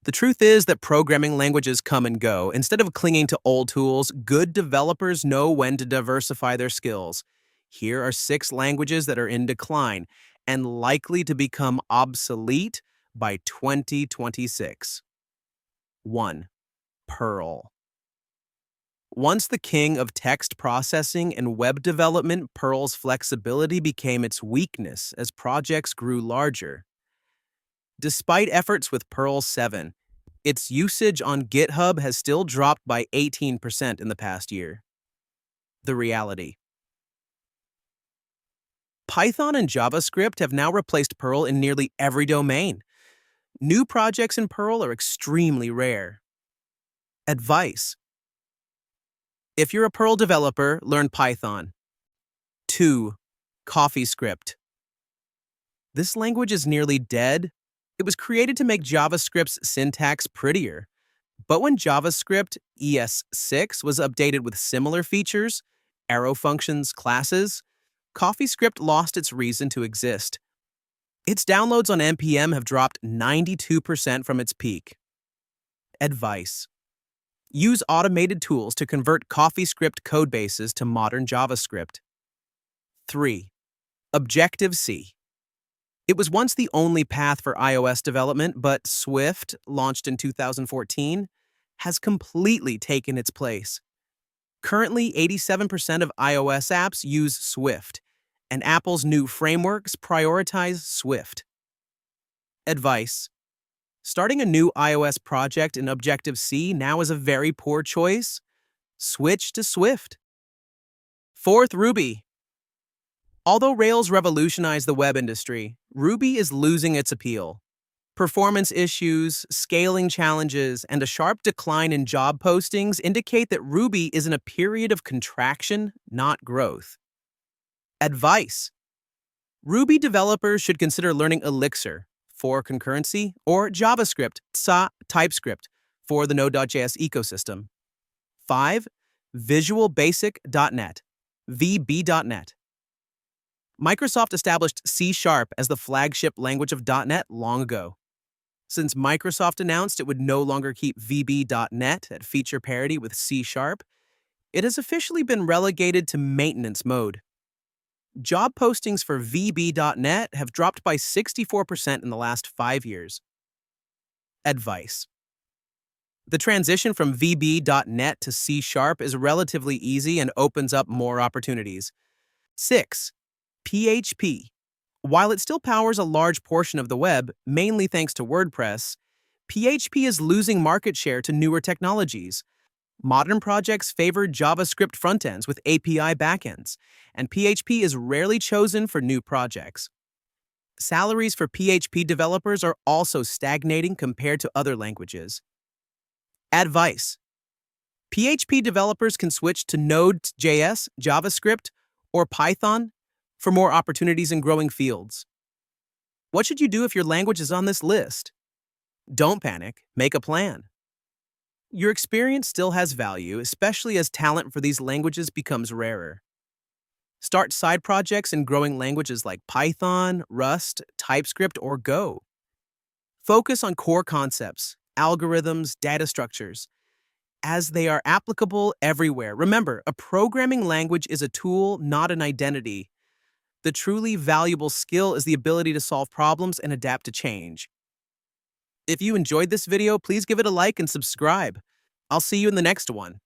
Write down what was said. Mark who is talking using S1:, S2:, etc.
S1: The truth is that programming languages come and go. Instead of clinging to old tools, good developers know when to diversify their skills. Here are 6 languages that are in decline and likely to become obsolete by 2026. 1. Perl. Once the king of text processing and web development, Perl's flexibility became its weakness as projects grew larger. Despite efforts with Perl 7, its usage on GitHub has still dropped by 18% in the past year. The reality. Python and JavaScript have now replaced Perl in nearly every domain. New projects in Perl are extremely rare. Advice. If you're a Perl developer, learn Python. 2. CoffeeScript. This language is nearly dead. It was created to make JavaScript's syntax prettier. But when JavaScript ES6 was updated with similar features, arrow functions, classes, CoffeeScript lost its reason to exist. Its downloads on NPM have dropped 92% from its peak. Advice. Use automated tools to convert CoffeeScript codebases to modern JavaScript. 3. Objective-C. It was once the only path for iOS development, but Swift, launched in 2014, has completely taken its place. Currently, 87% of iOS apps use Swift, and Apple's new frameworks prioritize Swift. Advice. Starting a new iOS project in Objective-C now is a very poor choice. Switch to Swift. 4th, Ruby. Although Rails revolutionized the web industry, Ruby is losing its appeal. Performance issues, scaling challenges, and a sharp decline in job postings indicate that Ruby is in a period of contraction, not growth. Advice. Ruby developers should consider learning Elixir for concurrency or JavaScript, TypeScript for the Node.js ecosystem. 5. VisualBasic.net, VB.net. Microsoft established C# as the flagship language of .NET long ago. Since Microsoft announced it would no longer keep VB.net at feature parity with C#, it has officially been relegated to maintenance mode. Job postings for VB.net have dropped by 64% in the last 5 years. Advice. The transition from VB.net to C# is relatively easy and opens up more opportunities. 6. PHP. While it still powers a large portion of the web, mainly thanks to WordPress, PHP is losing market share to newer technologies. Modern projects favor JavaScript frontends with API backends, and PHP is rarely chosen for new projects. Salaries for PHP developers are also stagnating compared to other languages. Advice. PHP developers can switch to Node.js, JavaScript, or Python for more opportunities in growing fields. What should you do if your language is on this list? Don't panic, make a plan. Your experience still has value, especially as talent for these languages becomes rarer. Start side projects in growing languages like Python, Rust, TypeScript, or Go. Focus on core concepts, algorithms, data structures, as they are applicable everywhere. Remember, a programming language is a tool, not an identity. The truly valuable skill is the ability to solve problems and adapt to change. If you enjoyed this video, please give it a like and subscribe. I'll see you in the next one.